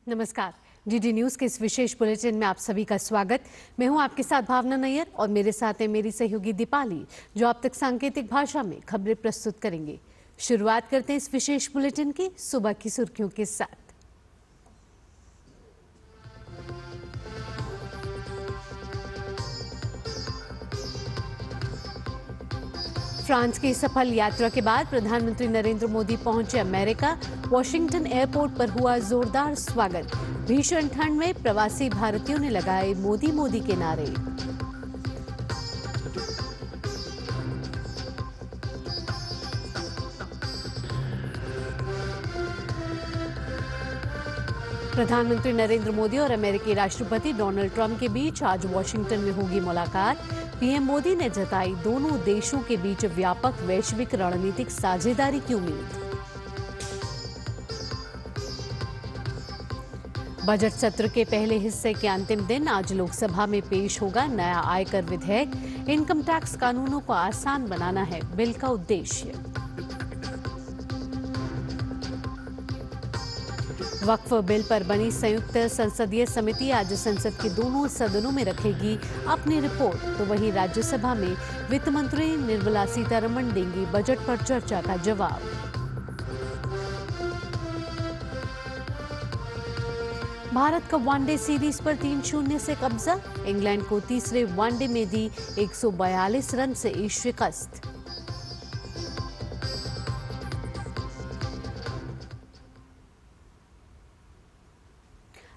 नमस्कार। DD news के इस विशेष बुलेटिन में आप सभी का स्वागत। मैं हूं आपके साथ भावना नैयर और मेरे साथ है मेरी सहयोगी दीपाली, जो आप तक सांकेतिक भाषा में खबरें प्रस्तुत करेंगे। शुरुआत करते हैं इस विशेष बुलेटिन की सुबह की सुर्खियों के साथ। फ्रांस की सफल यात्रा के बाद प्रधानमंत्री नरेंद्र मोदी पहुंचे अमेरिका। वॉशिंगटन एयरपोर्ट पर हुआ जोरदार स्वागत। भीषण ठंड में प्रवासी भारतीयों ने लगाए मोदी मोदी के नारे। प्रधानमंत्री नरेंद्र मोदी और अमेरिकी राष्ट्रपति डोनाल्ड ट्रंप के बीच आज वॉशिंगटन में होगी मुलाकात। पीएम मोदी ने जताई दोनों देशों के बीच व्यापक वैश्विक रणनीतिक साझेदारी की उम्मीद। बजट सत्र के पहले हिस्से के अंतिम दिन आज लोकसभा में पेश होगा नया आयकर विधेयक। इनकम टैक्स कानूनों को आसान बनाना है बिल का उद्देश्य। वक्फ बिल पर बनी संयुक्त संसदीय समिति आज संसद के दोनों सदनों में रखेगी अपनी रिपोर्ट, तो वहीं राज्यसभा में वित्त मंत्री निर्मला सीतारमण देंगी बजट पर चर्चा का जवाब। भारत का वनडे सीरीज पर 3-0 से कब्जा। इंग्लैंड को तीसरे वनडे में दी 142 रन से शिकस्त।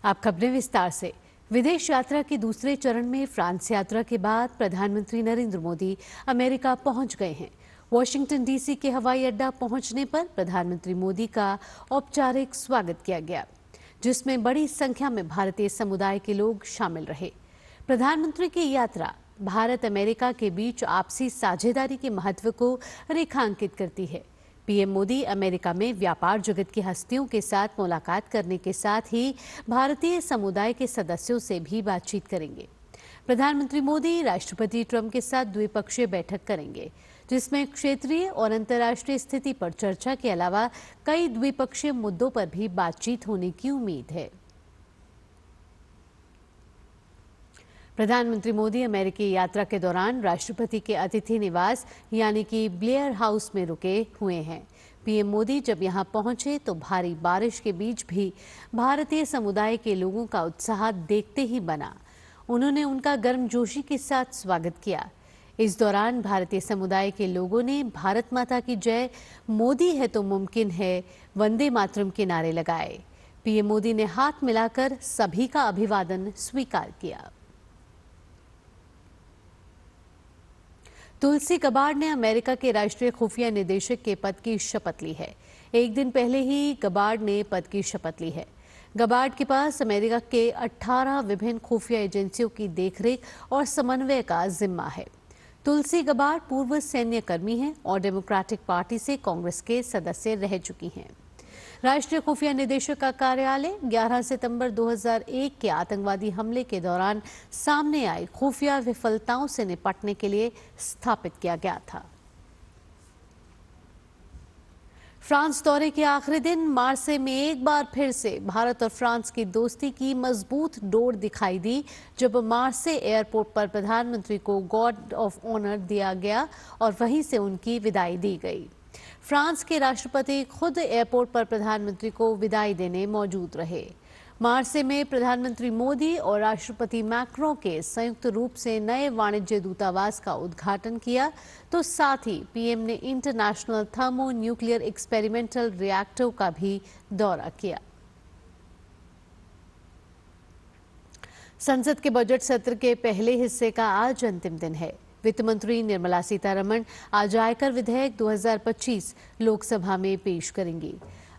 अब खबरें विस्तार से। विदेश यात्रा के दूसरे चरण में फ्रांस यात्रा के बाद प्रधानमंत्री नरेंद्र मोदी अमेरिका पहुंच गए हैं। वॉशिंगटन डीसी के हवाई अड्डा पहुंचने पर प्रधानमंत्री मोदी का औपचारिक स्वागत किया गया, जिसमें बड़ी संख्या में भारतीय समुदाय के लोग शामिल रहे। प्रधानमंत्री की यात्रा भारत अमेरिका के बीच आपसी साझेदारी के महत्व को रेखांकित करती है। पीएम मोदी अमेरिका में व्यापार जगत की हस्तियों के साथ मुलाकात करने के साथ ही भारतीय समुदाय के सदस्यों से भी बातचीत करेंगे। प्रधानमंत्री मोदी राष्ट्रपति ट्रंप के साथ द्विपक्षीय बैठक करेंगे, जिसमें क्षेत्रीय और अंतर्राष्ट्रीय स्थिति पर चर्चा के अलावा कई द्विपक्षीय मुद्दों पर भी बातचीत होने की उम्मीद है। प्रधानमंत्री मोदी अमेरिकी यात्रा के दौरान राष्ट्रपति के अतिथि निवास यानी कि ब्लेयर हाउस में रुके हुए हैं। पीएम मोदी जब यहां पहुंचे तो भारी बारिश के बीच भी भारतीय समुदाय के लोगों का उत्साह देखते ही बना। उन्होंने उनका गर्मजोशी के साथ स्वागत किया। इस दौरान भारतीय समुदाय के लोगों ने भारत माता की जय, मोदी है तो मुमकिन है, वंदे मातरम के नारे लगाए। पीएम मोदी ने हाथ मिलाकर सभी का अभिवादन स्वीकार किया। तुलसी गबार्ड ने अमेरिका के राष्ट्रीय खुफिया निदेशक के पद की शपथ ली है। एक दिन पहले ही गबार्ड ने पद की शपथ ली है। गबार्ड के पास अमेरिका के 18 विभिन्न खुफिया एजेंसियों की देखरेख और समन्वय का जिम्मा है। तुलसी गबार्ड पूर्व सैन्य कर्मी हैं और डेमोक्रेटिक पार्टी से कांग्रेस के सदस्य रह चुकी हैं। राष्ट्रीय खुफिया निदेशक का कार्यालय 11 सितंबर 2001 के आतंकवादी हमले के दौरान सामने आई खुफिया विफलताओं से निपटने के लिए स्थापित किया गया था। फ्रांस दौरे के आखिरी दिन मार्से में एक बार फिर से भारत और फ्रांस की दोस्ती की मजबूत डोर दिखाई दी, जब मार्से एयरपोर्ट पर प्रधानमंत्री को गार्ड ऑफ ऑनर दिया गया और वहीं से उनकी विदाई दी गई। फ्रांस के राष्ट्रपति खुद एयरपोर्ट पर प्रधानमंत्री को विदाई देने मौजूद रहे। मार्से में प्रधानमंत्री मोदी और राष्ट्रपति मैक्रों के संयुक्त रूप से नए वाणिज्य दूतावास का उद्घाटन किया, तो साथ ही पीएम ने international thermo nuclear experimental reactor का भी दौरा किया। संसद के बजट सत्र के पहले हिस्से का आज अंतिम दिन है। वित्त मंत्री निर्मला सीतारमण आज आयकर विधेयक 2025 लोकसभा में पेश करेंगी।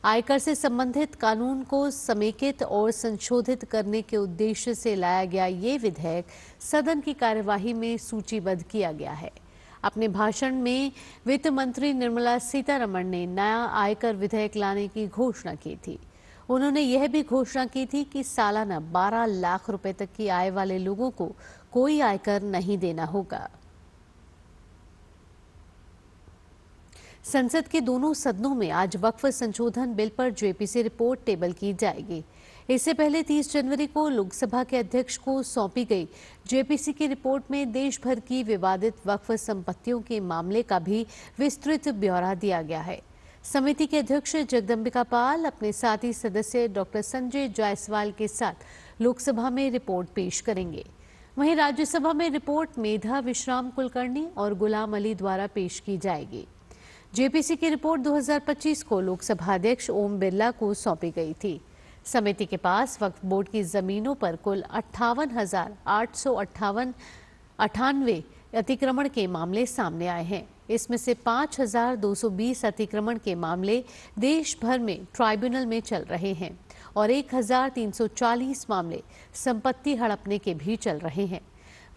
आयकर से संबंधित कानून को समेकित और संशोधित करने के उद्देश्य से लाया गया ये विधेयक सदन की कार्यवाही में सूचीबद्ध किया गया है। अपने भाषण में वित्त मंत्री निर्मला सीतारमण ने नया आयकर विधेयक लाने की घोषणा की थी। उन्होंने यह भी घोषणा की थी कि सालाना 12 लाख रुपए तक की आय वाले लोगों को कोई आयकर नहीं देना होगा। संसद के दोनों सदनों में आज वक्फ संशोधन बिल पर जेपीसी रिपोर्ट टेबल की जाएगी। इससे पहले 30 जनवरी को लोकसभा के अध्यक्ष को सौंपी गई जेपीसी की रिपोर्ट में देश भर की विवादित वक्फ संपत्तियों के मामले का भी विस्तृत ब्यौरा दिया गया है। समिति के अध्यक्ष जगदम्बिका पाल अपने साथी सदस्य डॉक्टर संजय जायसवाल के साथ लोकसभा में रिपोर्ट पेश करेंगे। वहीं राज्यसभा में रिपोर्ट मेधा विश्राम कुलकर्णी और गुलाम अली द्वारा पेश की जाएगी। जेपीसी की रिपोर्ट 2025 को लोकसभा अध्यक्ष ओम बिरला को सौंपी गई थी। समिति के पास वक्फ बोर्ड की जमीनों पर कुल 58,898 अतिक्रमण के मामले सामने आए हैं। इसमें से 5,220 अतिक्रमण के मामले देश भर में ट्राइब्यूनल में चल रहे हैं और 1,340 मामले संपत्ति हड़पने के भी चल रहे हैं।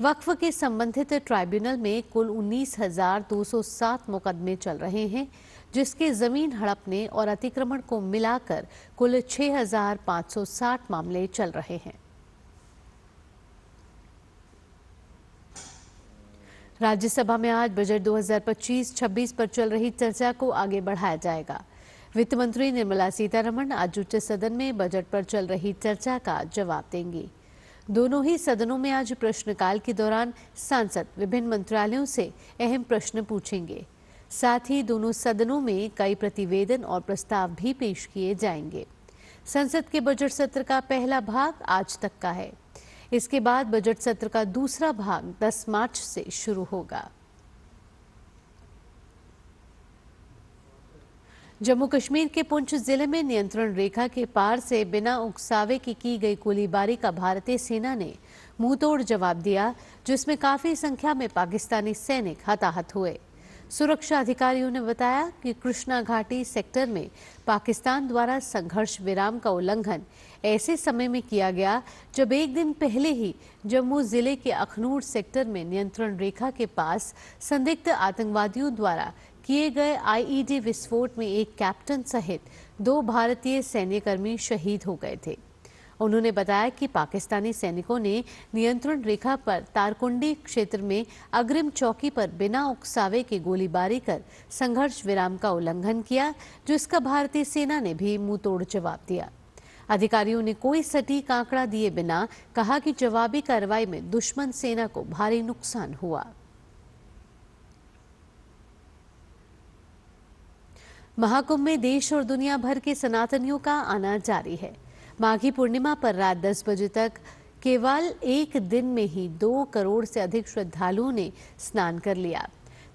वक्फ के संबंधित ट्राइब्यूनल में कुल 19,207 मुकदमे चल रहे हैं, जिसके जमीन हड़पने और अतिक्रमण को मिलाकर कुल 6,560 मामले चल रहे हैं। राज्यसभा में आज बजट 2025-26 पर चल रही चर्चा को आगे बढ़ाया जाएगा। वित्त मंत्री निर्मला सीतारमण आज उच्च सदन में बजट पर चल रही चर्चा का जवाब देंगी। दोनों ही सदनों में आज प्रश्नकाल के दौरान सांसद विभिन्न मंत्रालयों से अहम प्रश्न पूछेंगे। साथ ही दोनों सदनों में कई प्रतिवेदन और प्रस्ताव भी पेश किए जाएंगे। संसद के बजट सत्र का पहला भाग आज तक का है। इसके बाद बजट सत्र का दूसरा भाग 10 मार्च से शुरू होगा। जम्मू कश्मीर के पुंछ जिले में नियंत्रण रेखा के पार से बिना उकसावे की गई गोलीबारी का भारतीय सेना ने मुंहतोड़ जवाब दिया, जिसमें काफी संख्या में पाकिस्तानी सैनिक हताहत हुए। सुरक्षा अधिकारियों ने बताया कि कृष्णा घाटी सेक्टर में पाकिस्तान द्वारा संघर्ष विराम का उल्लंघन ऐसे समय में किया गया जब एक दिन पहले ही जम्मू जिले के अखनूर सेक्टर में नियंत्रण रेखा के पास संदिग्ध आतंकवादियों द्वारा किए गए आईईडी विस्फोट में एक कैप्टन सहित 2 भारतीय सैन्यकर्मी शहीद हो गए थे। उन्होंने बताया कि पाकिस्तानी सैनिकों ने नियंत्रण रेखा पर तारकुंडी क्षेत्र में अग्रिम चौकी पर बिना उकसावे की गोलीबारी कर संघर्ष विराम का उल्लंघन किया, जिसका भारतीय सेना ने भी मुंहतोड़ जवाब दिया। अधिकारियों ने कोई सटीक आंकड़ा दिए बिना कहा कि जवाबी कार्रवाई में दुश्मन सेना को भारी नुकसान हुआ। महाकुंभ में देश और दुनिया भर के सनातनियों का आना जारी है। माघी पूर्णिमा पर रात 10 बजे तक केवल एक दिन में ही 2 करोड़ से अधिक श्रद्धालुओं ने स्नान कर लिया।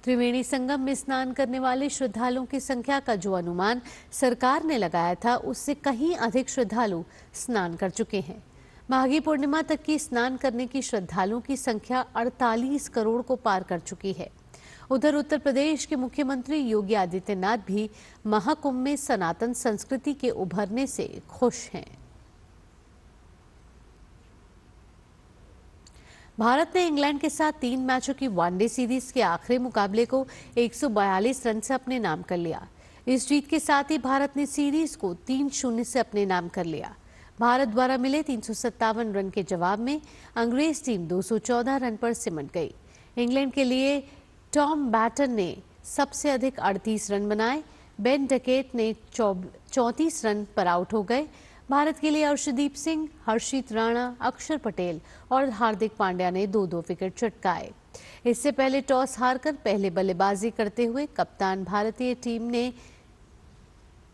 त्रिवेणी संगम में स्नान करने वाले श्रद्धालुओं की संख्या का जो अनुमान सरकार ने लगाया था, उससे कहीं अधिक श्रद्धालु स्नान कर चुके हैं। माघी पूर्णिमा तक की स्नान करने की श्रद्धालुओं की संख्या 48 करोड़ को पार कर चुकी है। उधर उत्तर प्रदेश के मुख्यमंत्री योगी आदित्यनाथ भी महाकुंभ में सनातन संस्कृति के उभरने से खुश हैं। भारत ने इंग्लैंड के साथ 3 मैचों की वनडे सीरीज के आखिरी मुकाबले को 142 रन से अपने नाम कर लिया। इस जीत के साथ ही भारत ने सीरीज को 3-0 से अपने नाम कर लिया। भारत द्वारा मिले 357 रन के जवाब में अंग्रेज टीम 214 रन पर सिमट गई। इंग्लैंड के लिए टॉम बैटन ने सबसे अधिक 38 रन बनाए। बेन डकेट ने 34 रन पर आउट हो गए। भारत के लिए अर्शदीप सिंह, हर्षित राणा, अक्षर पटेल और हार्दिक पांड्या ने 2-2 विकेट चटकाए। इससे पहले टॉस हारकर पहले बल्लेबाजी करते हुए कप्तान भारतीय टीम ने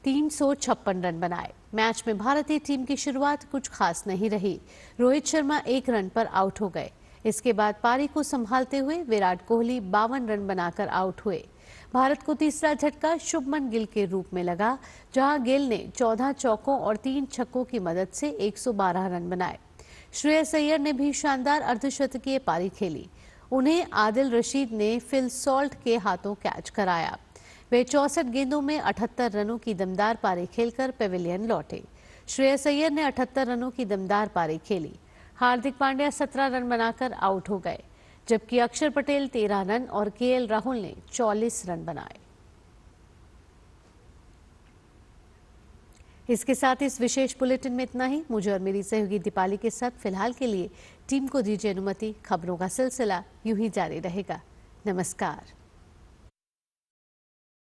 356 रन बनाए। मैच में भारतीय टीम की शुरुआत कुछ खास नहीं रही। रोहित शर्मा 1 रन पर आउट हो गए। इसके बाद पारी को संभालते हुए विराट कोहली 52 रन बनाकर आउट हुए। भारत को तीसरा झटका शुभमन गिल के रूप में लगा, जहां गिल ने 14 चौकों और 3 छक्कों की मदद से 112 रन बनाए। श्रेयस अय्यर ने भी शानदार अर्धशतकीय पारी खेली। उन्हें आदिल रशीद ने फिल सॉल्ट के हाथों कैच कराया। वे 64 गेंदों में 78 रनों की दमदार पारी खेलकर पेविलियन लौटे। श्रेयस अय्यर ने 78 रनों की दमदार पारी खेली। हार्दिक पांड्या 17 रन बनाकर आउट हो गए, जबकि अक्षर पटेल 13 रन और केएल राहुल ने 44 रन बनाए। इसके साथ इस विशेष बुलेटिन में इतना ही। मुझे और मेरी सहयोगी दीपाली के साथ फिलहाल के लिए टीम को दीजिए अनुमति। खबरों का सिलसिला यूं ही जारी रहेगा। नमस्कार।